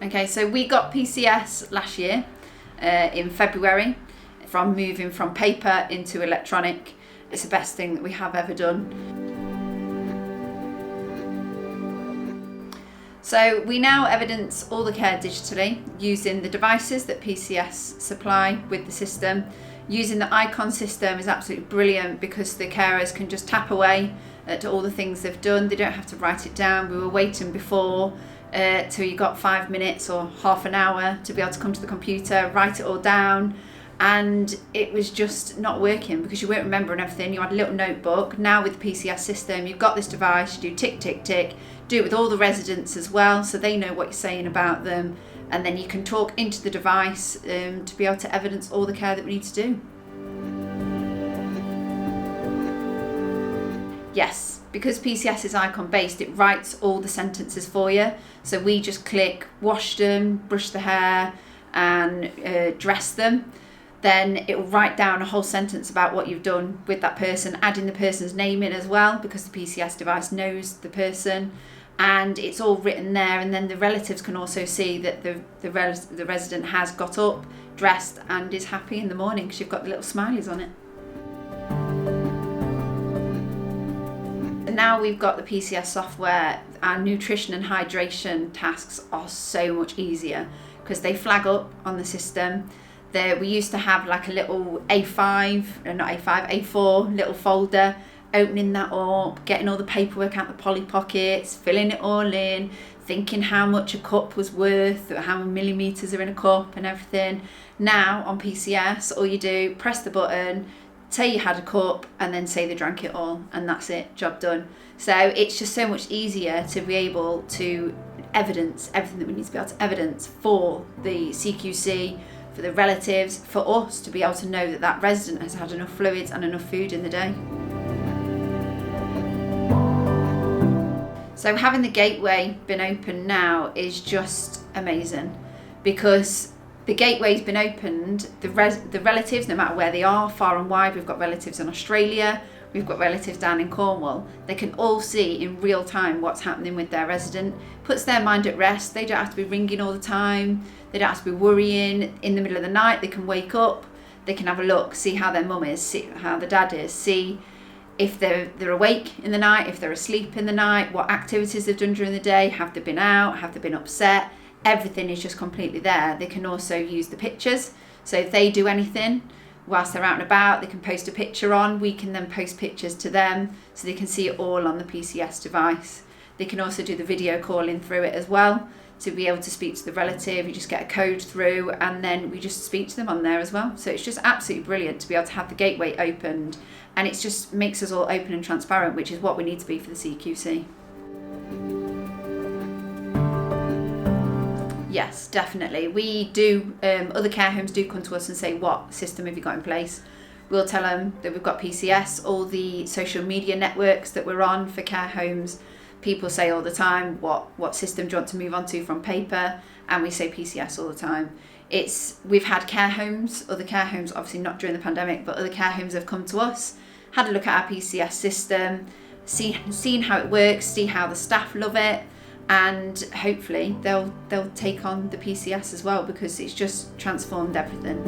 Okay, so we got PCS last year in February from moving from paper into electronic. It's the best thing that we have ever done. So we now evidence all the care digitally using the devices that PCS supply with the system. Using the icon system is absolutely brilliant because the carers can just tap away at all the things they've done. They don't have to write it down. We were waiting before till you got 5 minutes or half an hour to be able to come to the computer, write it all down, and it was just not working because you weren't remembering everything. You had a little notebook. Now with the PCS system, you've got this device, you do tick, tick, tick, do it with all the residents as well so they know what you're saying about them, and then you can talk into the device to be able to evidence all the care that we need to do. Yes, because PCS is icon based, it writes all the sentences for you. So we just click wash them, brush the hair and dress them. Then it will write down a whole sentence about what you've done with that person, adding the person's name in as well because the PCS device knows the person. And it's all written there, and then the relatives can also see that the resident has got up, dressed and is happy in the morning because you've got the little smileys on it. And now we've got the PCS software, our nutrition and hydration tasks are so much easier because they flag up on the system. We used to have like a little A4 little folder, opening that up, getting all the paperwork out the Polly Pockets, filling it all in, thinking how much a cup was worth, or how many millimetres are in a cup and everything. Now on PCS, all you do, press the button, say you had a cup, and then say they drank it all, and that's it, job done. So it's just so much easier to be able to evidence everything that we need to be able to evidence for the CQC, for the relatives, for us to be able to know that that resident has had enough fluids and enough food in the day. So having the gateway been open now is just amazing because the gateway's been opened, the relatives, no matter where they are, far and wide, we've got relatives in Australia, we've got relatives down in Cornwall, they can all see in real time what's happening with their resident. Puts their mind at rest. They don't have to be ringing all the time, they don't have to be worrying. In the middle of the night they can wake up, they can have a look, see how their mum is, see how the dad is, see if they're awake in the night, if they're asleep in the night, what activities they've done during the day, have they been out, have they been upset. Everything is just completely there. They can also use the pictures. So if they do anything whilst they're out and about, they can post a picture on. We can then post pictures to them so they can see it all on the PCS device. They can also do the video calling through it as well to be able to speak to the relative. You just get a code through and then we just speak to them on there as well. So it's just absolutely brilliant to be able to have the gateway opened, and it just makes us all open and transparent, which is what we need to be for the CQC. Yes, definitely. We do, other care homes do come to us and say, what system have you got in place? We'll tell them that we've got PCS, all the social media networks that we're on for care homes. People say all the time, what system do you want to move on to from paper? And we say PCS all the time. We've had care homes, other care homes, obviously not during the pandemic, but other care homes have come to us, had a look at our PCS system, seen how it works, see how the staff love it, and hopefully they'll take on the PCS as well because it's just transformed everything.